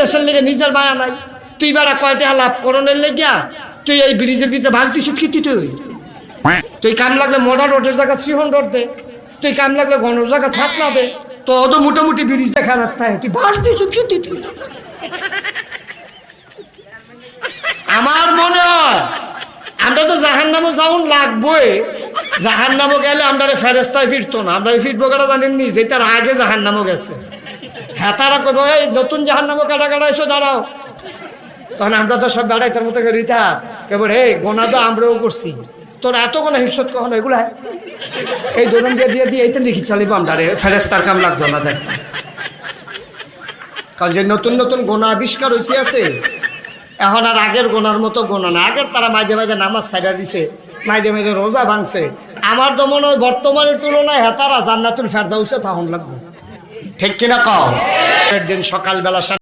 দেশের লেগে নিজের মায়া নাই তুই বেড়া কয়টা লাভ করণের লেগিয়া তুই এই ব্রিজের ভিতরে ভাস দিস কি তুই কাম লাগলে মডার্ন রোডের জায়গা 300 দে তুই কাম লাগলে গণর জায়গা 7 না দে তো অত মোটামুটি ব্রিজ দেখা রাখতে তুই ভাস দিস কি তুই আমার মনে হয় আমরা তো জাহান্নামে যাওন লাগবোই জাহান্নামে গেলে আমরা ফেরেস্তায় ফিরতো না আমরা ফিরবো কাটা জানেননি যেটার আগে জাহান্নামে গেছে হ্যাঁ তারা কইব এই নতুন জাহান্নামে কাটা কাটা এসো দাঁড়াও তখন আমরা তো সব বেড়াইতার মতো করি তা কেবল এই গোনা তো আমরাও করছি তোর এত গোনা হিংসত কখনো এগুলা এই দোকান দিয়ে দিয়ে এইটা লিখি চালিব আমরা রে ফেরেস্তার কাম লাগতো না দেখ কারণ যে নতুন নতুন গোনা আবিষ্কার হইতে আছে এখন আর আগের গোনার মতো গোনা না আগের তারা মাঝে মাঝে নামাজ ছাইড়া দিছে মাঝে মাঝে রোজা ভাঙছে আমার তো মনে হয় বর্তমানের তুলনায় হেতারা জান্নাতুল ফেরদাউসে তখন লাগবে ঠিক কিনা কও দিন সকালবেলা